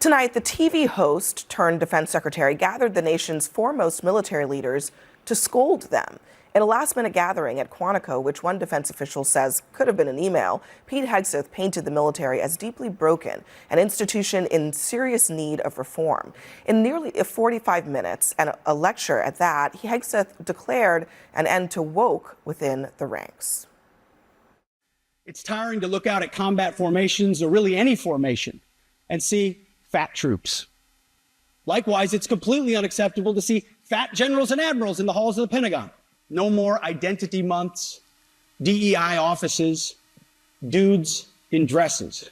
Tonight, the TV host turned defense secretary gathered the nation's foremost military leaders to scold them. In a last-minute gathering at Quantico, which one defense official says could have been an email, Pete Hegseth painted the military as deeply broken, an institution in serious need of reform. In nearly 45 minutes, and a lecture at that, Hegseth declared an end to woke within the ranks. It's tiring to look out at combat formations, or really any formation, and see fat troops. Likewise, it's completely unacceptable to see fat generals and admirals in the halls of the Pentagon. No more identity months, DEI offices, dudes in dresses.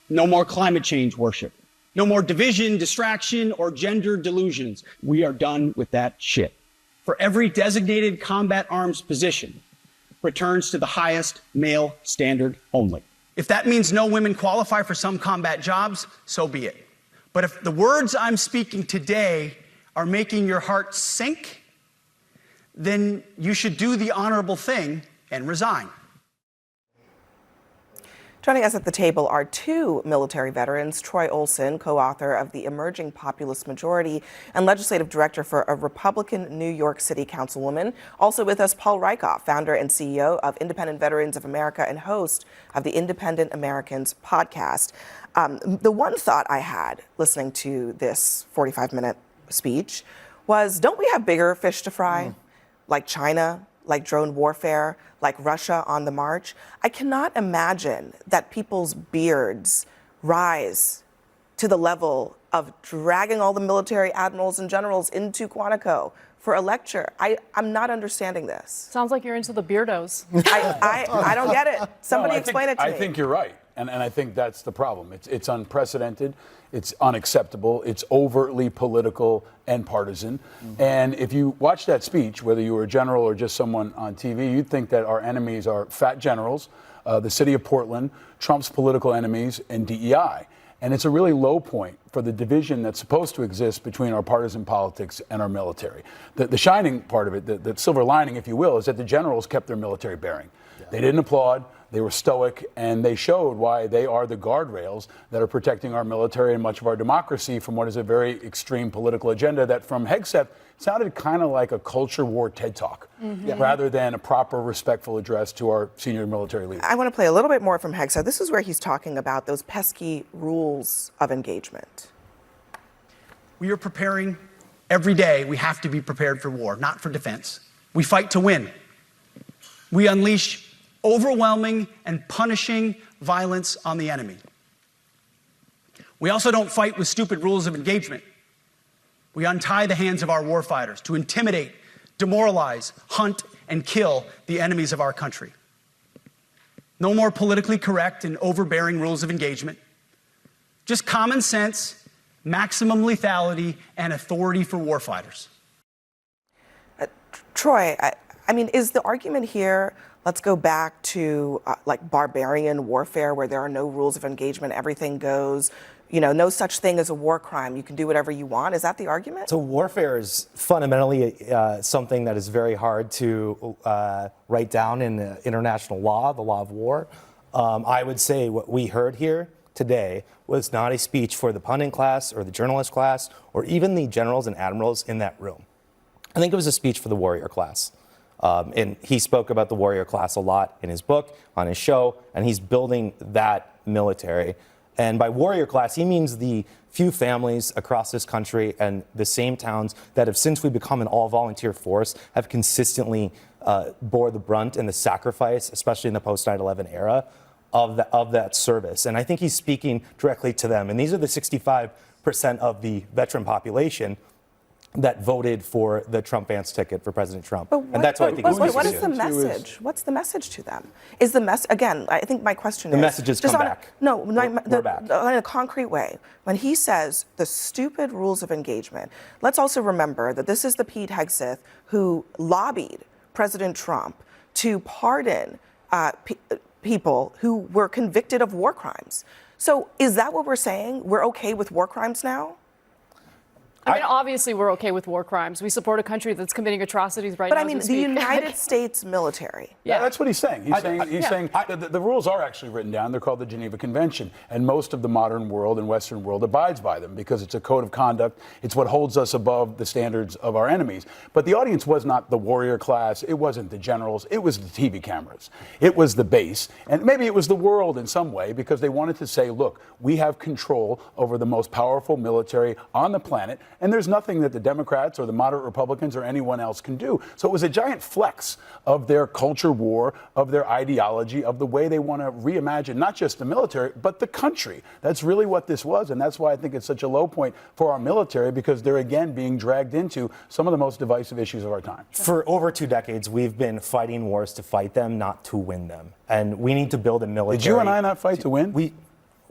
No more climate change worship. No more division, distraction, or gender delusions. We are done with that shit. For every designated combat arms position returns to the highest male standard only. If that means no women qualify for some combat jobs, so be it. But if the words I'm speaking today are making your heart sink, then you should do the honorable thing and resign. Joining us at the table are two military veterans, Troy Olson, co-author of The Emerging Populist Majority and legislative director for a Republican New York City councilwoman. Also with us, Paul Rieckhoff, founder and CEO of Independent Veterans of America and host of the Independent Americans podcast. The one thought I had listening to this 45-minute speech was, don't we have bigger fish to fry? Like China, like drone warfare, like Russia on the march? I cannot imagine that people's beards rise to the level of dragging all the military admirals and generals into Quantico for a lecture. I'm not understanding this. Sounds like you're into the beardos. I don't get it. Somebody explain it to me. I think you're right. And I think that's the problem. It's unprecedented. It's unacceptable. It's overtly political and partisan. And if you watch that speech, whether you were a general or just someone on TV, you'd think that our enemies are fat generals, the city of Portland, Trump's political enemies, and DEI. And it's a really low point for the division that's supposed to exist between our partisan politics and our military. The shining part of it, the silver lining, if you will, is that the generals kept their military bearing. They didn't applaud. They were stoic, and they showed why they are the guardrails that are protecting our military and much of our democracy from what is a very extreme political agenda that, from Hegseth, sounded kind of like a culture war TED Talk, rather than a proper, respectful address to our senior military leaders. I want to play a little bit more from Hegseth. This is where he's talking about those pesky rules of engagement. We are preparing every day. We have to be prepared for war, not for defense. We fight to win. We unleash overwhelming and punishing violence on the enemy. We also don't fight with stupid rules of engagement. We untie the hands of our warfighters to intimidate, demoralize, hunt, and kill the enemies of our country. No more politically correct and overbearing rules of engagement. Just common sense, maximum lethality, and authority for warfighters. Troy, I mean, is the argument here, let's go back to like barbarian warfare where there are no rules of engagement, everything goes, you know, no such thing as a war crime, you can do whatever you want? Is that the argument? So warfare is fundamentally something that is very hard to write down in the international law, the law of war. I would say what we heard here today was not a speech for the pundit class or the journalist class or even the generals and admirals in that room. I think it was a speech for the warrior class. And he spoke about the warrior class a lot in his book, on his show, and he's building that military. And by warrior class, he means the few families across this country and the same towns that have, since we become an all-volunteer force, have consistently bore the brunt and the sacrifice, especially in the post-9/11 era, of that service. And I think he's speaking directly to them. And these are the 65% of the veteran population that voted for the Trump-Vance ticket for President Trump. And that's what I think he's what is the message? What's the message to them? Is the message, again, I think my question is... The message is come back. No, we're back. In a concrete way. When he says the stupid rules of engagement, let's also remember that this is the Pete Hegseth who lobbied President Trump to pardon people who were convicted of war crimes. So is that what we're saying? We're okay with war crimes now? I mean, obviously, we're okay with war crimes. We support a country that's committing atrocities right But now. I mean, as the we speak. United States military. Yeah, that's what he's saying. He's saying that the rules are actually written down. They're called the Geneva Convention, and most of the modern world and Western world abides by them because it's a code of conduct. It's what holds us above the standards of our enemies. But the audience was not the warrior class. It wasn't the generals. It was the TV cameras. It was the base, and maybe it was the world in some way because they wanted to say, look, we have control over the most powerful military on the planet, and there's nothing that the Democrats or the moderate Republicans or anyone else can do. So it was a giant flex of their culture war, of their ideology, of the way they want to reimagine not just the military, but the country. That's really what this was, and that's why I think it's such a low point for our military, because they're again being dragged into some of the most divisive issues of our time. For over 2 decades, we've been fighting wars to fight them, not to win them. And we need to build a military. Did you and I not fight to win?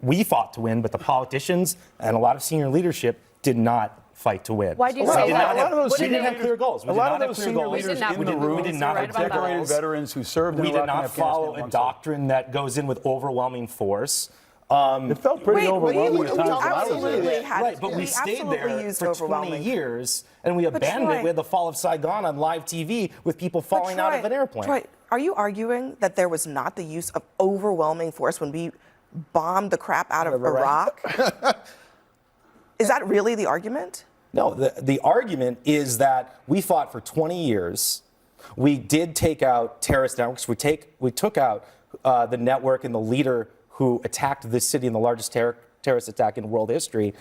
We fought to win, but the politicians and a lot of senior leadership did not fight to win. Why do you say that? A lot of those We didn't senior have clear goals. A lot of those senior leaders in the room, we did not have decorated veterans who served in We Iraq did not and follow Afghanistan a doctrine that goes in with overwhelming force. It felt pretty overwhelming at times when I was there. absolutely had Right, but we stayed there for 20 years, and we abandoned Troy, it. We had the fall of Saigon on live TV with people falling out of an airplane. Troy, are you arguing that there was not the use of overwhelming force when we bombed the crap out of Iraq? Is that really the argument? No, the argument is that we fought for 20 years. We did take out terrorist networks. We took out the network and the leader who attacked this city in the largest terrorist attack in world history.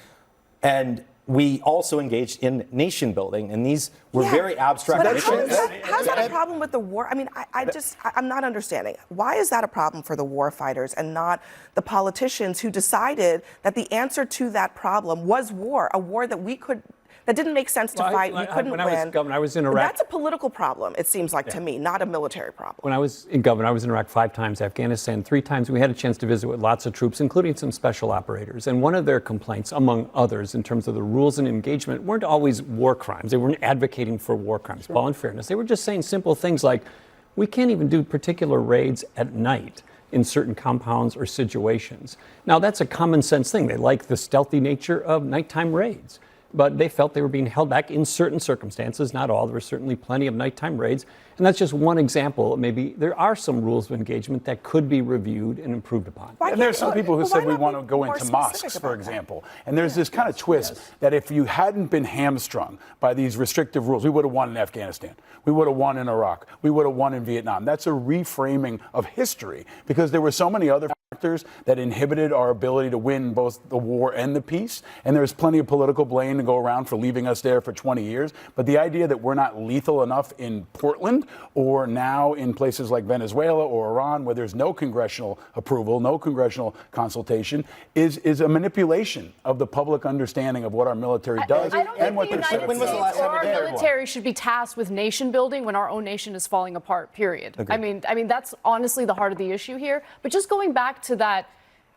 And we also engaged in nation building, and these were very abstract But missions. how's that a problem with the war? I mean, I'm not understanding. Why is that a problem for the war fighters and not the politicians who decided that the answer to that problem was war, a war that didn't make sense to fight, we couldn't when win. I was governor, I was in Iraq. That's a political problem, it seems like to me, not a military problem. When I was in governor, I was in Iraq 5 times, Afghanistan 3 times. We had a chance to visit with lots of troops, including some special operators. And one of their complaints, among others, in terms of the rules and engagement, weren't always war crimes. They weren't advocating for war crimes, for all in fairness. They were just saying simple things like, we can't even do particular raids at night in certain compounds or situations. Now, that's a common sense thing. They like the stealthy nature of nighttime raids. But they felt they were being held back in certain circumstances, not all. There were certainly plenty of nighttime raids. And that's just one example. Maybe there are some rules of engagement that could be reviewed and improved upon. And there's some people who said we want to go into mosques, for example. And there's this kind of twist that if you hadn't been hamstrung by these restrictive rules, we would have won in Afghanistan. We would have won in Iraq. We would have won in Vietnam. That's a reframing of history because there were so many other factors that inhibited our ability to win both the war and the peace. And there's plenty of political blame to go around for leaving us there for 20 years. But the idea that we're not lethal enough in Portland or now in places like Venezuela or Iran where there's no congressional approval, no congressional consultation, is a manipulation of the public understanding of what our military does I don't and think what the they're United saying. States or our military should be tasked with nation building when our own nation is falling apart, period. I mean, that's honestly the heart of the issue here. But just going back to that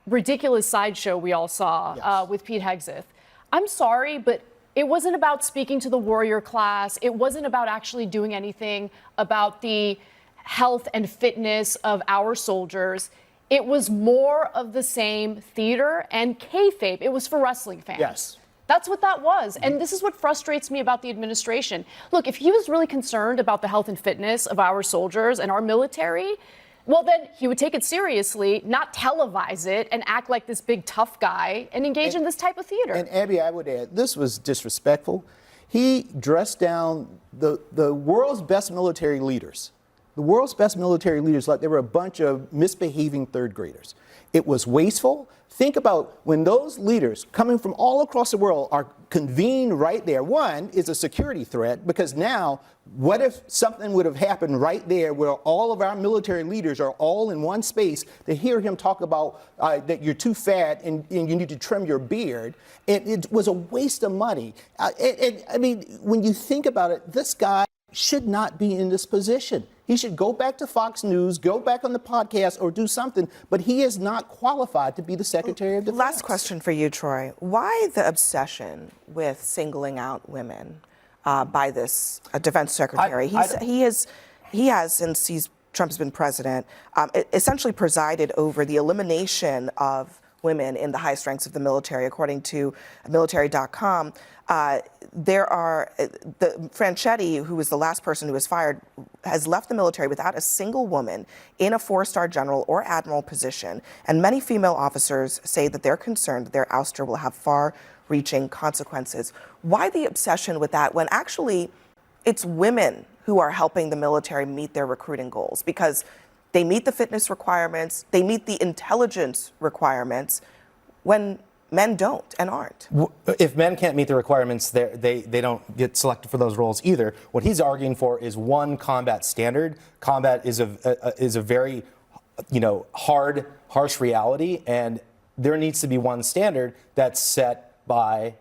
ridiculous sideshow we all saw with Pete Hegseth, I'm sorry, but it wasn't about speaking to the warrior class. It wasn't about actually doing anything about the health and fitness of our soldiers. It was more of the same theater and kayfabe. It was for wrestling fans. Yes. That's what that was. And this is what frustrates me about the administration. Look, if he was really concerned about the health and fitness of our soldiers and our military, well, then he would take it seriously, not televise it and act like this big tough guy and engage in this type of theater. And Abby, I would add, this was disrespectful. He dressed down the world's best military leaders. The world's best military leaders like they were a bunch of misbehaving third graders. It was wasteful. Think about when those leaders coming from all across the world are convened right there. One is a security threat because now what if something would have happened right there where all of our military leaders are all in one space to hear him talk about that you're too fat and you need to trim your beard. And it was a waste of money. I mean, when you think about it, this guy should not be in this position. He should go back to Fox News, go back on the podcast, or do something, but he is not qualified to be the Secretary of Defense. Last question for you, Troy. Why the obsession with singling out women by this defense secretary? He has, since Trump's been president, essentially presided over the elimination of women in the highest ranks of the military, according to military.com. Franchetti, who was the last person who was fired, has left the military without a single woman in a 4-star general or admiral position. And many female officers say that they're concerned that their ouster will have far-reaching consequences. Why the obsession with that when actually it's women who are helping the military meet their recruiting goals? Because they meet the fitness requirements, they meet the intelligence requirements when men don't and aren't. If men can't meet the requirements, they don't get selected for those roles either. What he's arguing for is one combat standard. Combat is a very, harsh reality, and there needs to be one standard that's set by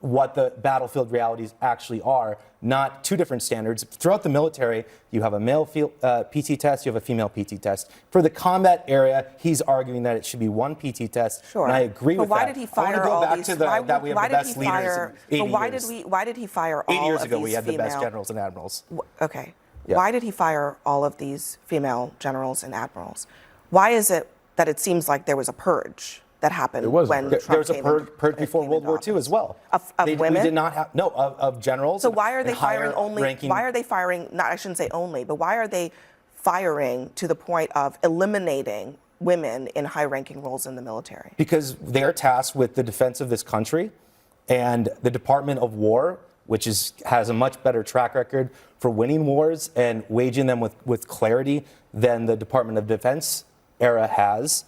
what the battlefield realities actually are, not two different standards. Throughout the military, you have a male PT test, you have a female PT test. For the combat area, he's arguing that it should be one PT test, Sure. and I agree but with why that. Did he fire all these? That we have the best leaders in 80 years. Why did he fire all 80 years of ago, these we had the best female- generals and admirals. Okay. Yeah. Why did he fire all of these female generals and admirals? Why is it that it seems like there was a purge that happened was a when purge. Trump There was a came purge before World War II as well. Of We women? did not have of generals. So why are they and higher firing only? ranking- Why are they firing? Not, I shouldn't say only, but why are they firing to the point of eliminating women in high-ranking roles in the military? Because they're tasked with the defense of this country, and the Department of War, which has a much better track record for winning wars and waging them with clarity than the Department of Defense era has,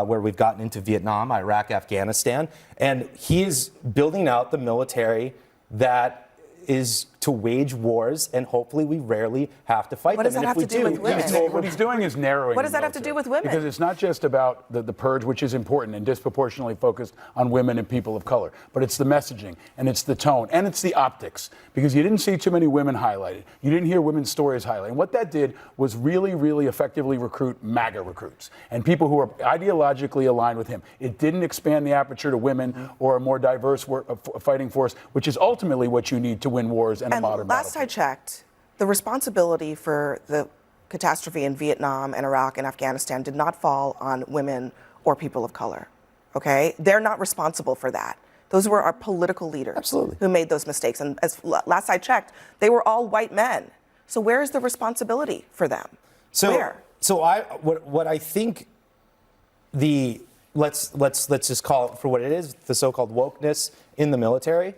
where we've gotten into Vietnam, Iraq, Afghanistan. And he is building out the military that is to wage wars, and hopefully we rarely have to fight What them. does that And have if we to do with do, women? it's over. What he's doing is narrowing. What does the that have to do military. with women? Because it's not just about the purge, which is important and disproportionately focused on women and people of color, but it's the messaging and it's the tone and it's the optics. Because you didn't see too many women highlighted. You didn't hear women's stories highlighted. And what that did was really, really effectively recruit MAGA recruits and people who are ideologically aligned with him. It didn't expand the aperture to women or a more diverse fighting force, which is ultimately what you need to win wars and a modern Last I checked, the responsibility for the catastrophe in Vietnam and Iraq and Afghanistan did not fall on women or people of color. Okay? They're not responsible for that. Those were our political leaders Absolutely. who made those mistakes. And as last I checked, they were all white men. So where is the responsibility for them? Where? So what I think let's just call it for what it is, the so-called wokeness in the military.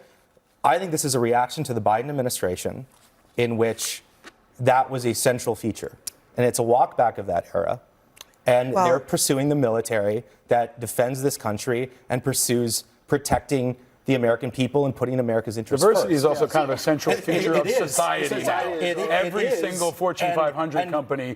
I think this is a reaction to the Biden administration in which that was a central feature. And it's a walk back of that era. And they're pursuing the military that defends this country and pursues protecting the American people and putting America's interests Diversity first. is also kind of a central feature of is. society now. Every single Fortune 500 company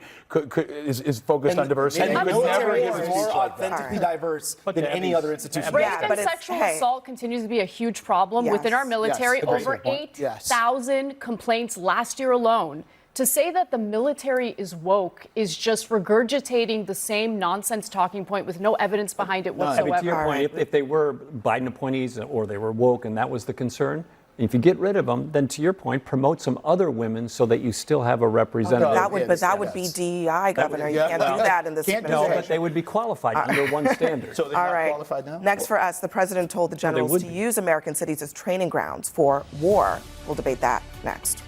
is focused on diversity. And the You could never military give a is speech more like that. authentically diverse than any other institution. Rape Yeah, and but it's- sexual hey. assault continues to be a huge problem within our Yes. military. Yes, agreed. Over Good point. Yes. 8,000 complaints last year alone. To say that the military is woke is just regurgitating the same nonsense talking point with no evidence behind it I mean, whatsoever. to your point, if they were Biden appointees or they were woke and that was the concern, if you get rid of them, then to your point, promote some other women so that you still have a representative. That would be DEI, Governor. You can't do that in this Can't do No, administration. but they would be qualified under one standard. So they're All not right. qualified now? Next for us, the president told the generals would to be. use American cities as training grounds for war. We'll debate that next.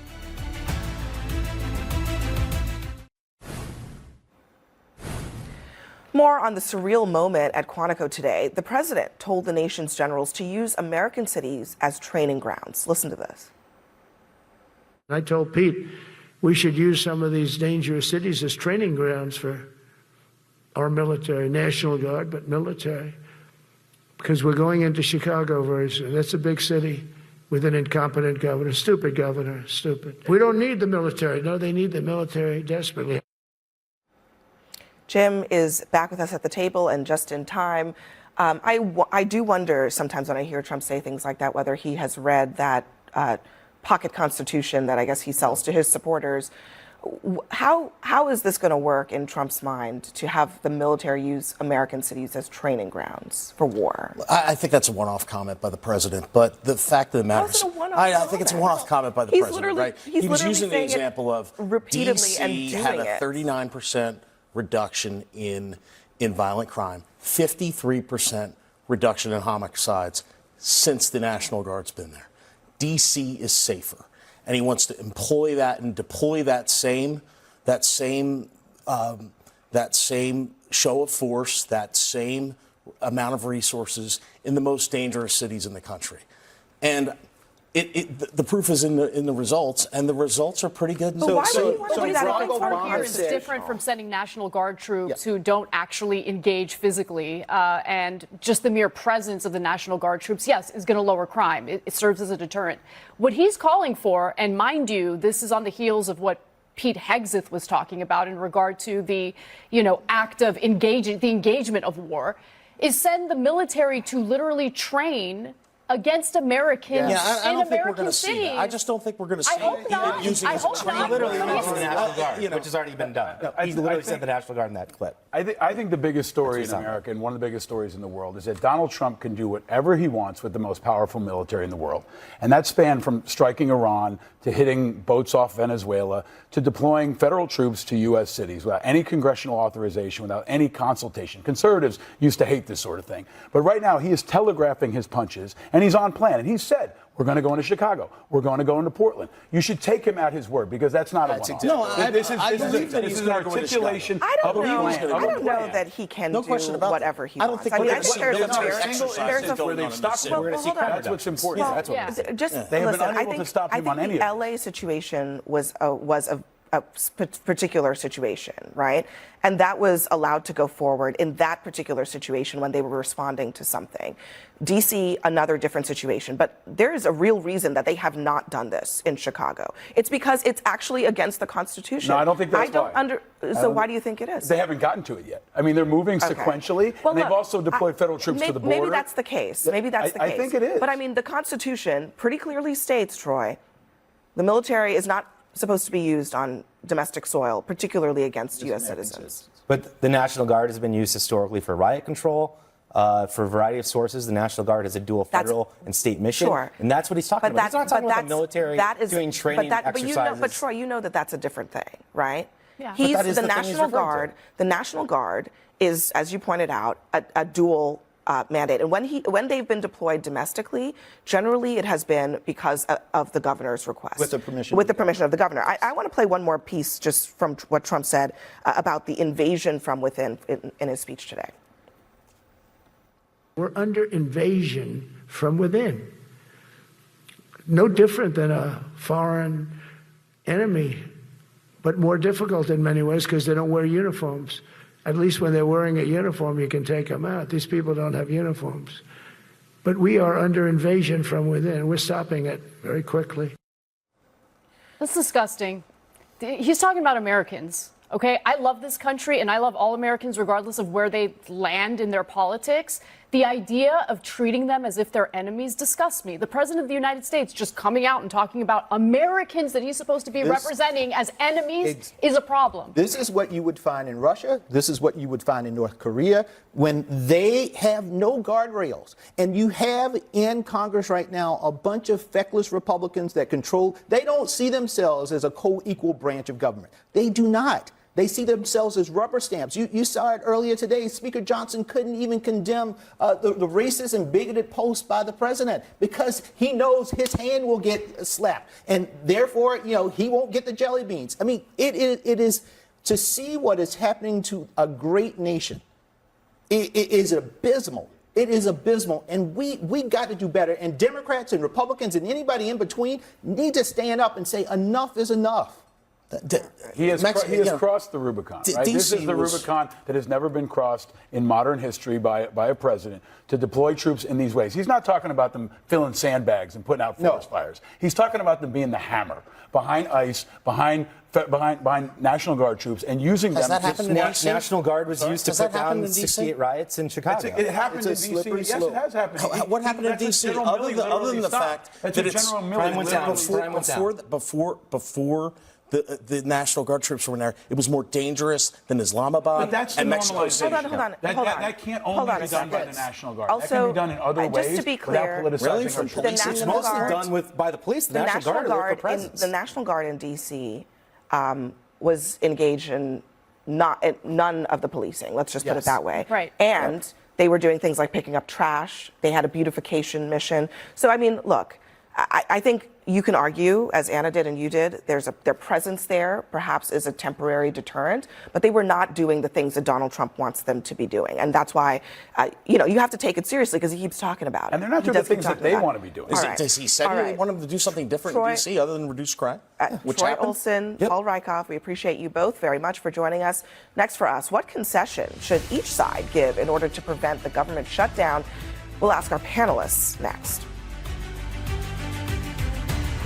More on the surreal moment at Quantico today. The president told the nation's generals to use American cities as training grounds. Listen to this. I told Pete we should use some of these dangerous cities as training grounds for our military, National Guard, but military, because we're going into Chicago very soon. That's a big city with an incompetent governor, stupid. We don't need the military. No, they need the military desperately. Jim is back with us at the table and just in time. I do wonder sometimes when I hear Trump say things like that, whether he has read that pocket constitution that I guess he sells to his supporters. How is this going to work in Trump's mind to have the military use American cities as training grounds for war? I think that's a one-off comment by the president, but the fact of the matter How is is, it a one-off I think it's a comment? one-off comment by the He's president, literally- right? he's He was literally using the saying it example of repeatedly and DC doing had a it. 39% reduction in in violent crime, 53% reduction in homicides since the National Guard's been there. D.C. is safer, and he wants to employ that and deploy that same show of force, that same amount of resources in the most dangerous cities in the country. And the proof is in the results, and the results are pretty good. But why would you want to What do is that going if it's on working? here is different from sending National Guard troops who don't actually engage physically, and just the mere presence of the National Guard troops, yes, is going to lower crime. It serves as a deterrent. What he's calling for, and mind you, this is on the heels of what Pete Hegseth was talking about in regard to the, act of engagement of war, is send the military to literally train against Americans I in don't think we're American going to see cities. that. I just don't think we're going to see I hope not. using I this hope not. He literally But mentioned the it's- National Guard, which has already been done. He literally said the National Guard in that clip. I think the biggest story in America, and one of the biggest stories in the world, is that Donald Trump can do whatever he wants with the most powerful military in the world. And that spanned from striking Iran to hitting boats off Venezuela to deploying federal troops to U.S. cities without any congressional authorization, without any consultation. Conservatives used to hate this sort of thing. But right now, he is telegraphing his punches, and he's on plan. And he said, we're going to go into Chicago. We're going to go into Portland. You should take him at his word, because that's not a one-off. No, This is an gonna go into articulation I of don't a know. plan. I don't know that he can No do question about that. whatever he I don't wants. think I mean, we're I gonna think see there's a military very exercises where they've stopped him. Well, hold on. That's what's important. Well, That's what yeah. Just They have been listen. unable to stop him on any the of it. LA situation was a particular situation, right? And that was allowed to go forward in that particular situation when they were responding to something. DC, another different situation. But there is a real reason that they have not done this in Chicago. It's because it's actually against the Constitution. No, I don't think that's why. So why do you think it is? They haven't gotten to it yet. I mean, they're moving sequentially, Well, and they've look, also deployed federal troops to the border. Maybe that's the case. Maybe that's the case. I think it is. But I mean, the Constitution pretty clearly states, Troy, the military is not supposed to be used on domestic soil, particularly against U.S. citizens. But the National Guard has been used historically for riot control. For a variety of sources, the National Guard has a dual federal and state mission. Sure. And that's what he's talking about. He's not talking about the military doing training exercises. But Troy, you know that that's a different thing, right? Yeah. He's But that is the the thing he's National referring Guard. to. The National Guard is, as you pointed out, a dual mandate. And when they've been deployed domestically, generally it has been because of the governor's request. With the permission With the permission of the governor. I want to play one more piece just from what Trump said about the invasion from within in his speech today. We're under invasion from within. No different than a foreign enemy, but more difficult in many ways because they don't wear uniforms. At least when they're wearing a uniform, you can take them out. These people don't have uniforms. But we are under invasion from within. We're stopping it very quickly. That's disgusting. He's talking about Americans. Okay, I love this country and I love all Americans regardless of where they land in their politics. The idea of treating them as if they're enemies disgusts me. The President of the United States just coming out and talking about Americans that he's supposed to be representing as enemies is a problem. This is what you would find in Russia. This is what you would find in North Korea when they have no guardrails. And you have in Congress right now a bunch of feckless Republicans that control. They don't see themselves as a co-equal branch of government. They do not. They see themselves as rubber stamps. You saw it earlier today. Speaker Johnson couldn't even condemn the racist and bigoted post by the president because he knows his hand will get slapped. And therefore, he won't get the jelly beans. I mean, it is to see what is happening to a great nation. It is abysmal. It is abysmal. And we got to do better. And Democrats and Republicans and anybody in between need to stand up and say enough is enough. He has crossed the Rubicon. Right? This is the Rubicon that has never been crossed in modern history by a president to deploy troops in these ways. He's not talking about them filling sandbags and putting out forest fires. He's talking about them being the hammer behind ICE, behind National Guard troops, and using them. Has that happened in D.C.? National Guard was used to put down 68 riots in Chicago. It happened in D.C. Yes, it has happened. What happened in D.C. other than the fact that it's before the National Guard troops were in there, it was more dangerous than Islamabad and Mexico City. Hold on. That can't only be done by the National Guard. That can be done in other ways just to be clear, without politicizing Really? our troops. It's mostly done by the police. The National Guard are there for presence. The National Guard in D.C. Was engaged in none of the policing. Let's just put it that way. Right. And they were doing things like picking up trash. They had a beautification mission. So, I mean, look, I think you can argue, as Anna did and you did, their presence there perhaps is a temporary deterrent, but they were not doing the things that Donald Trump wants them to be doing. And that's why, you have to take it seriously because he keeps talking about it. And they're not doing the things that they want to be doing. Does he say he want them to do something different in D.C. other than reduce crime? Troy Olson, Paul Rykoff, we appreciate you both very much for joining us. Next for us, what concession should each side give in order to prevent the government shutdown? We'll ask our panelists next.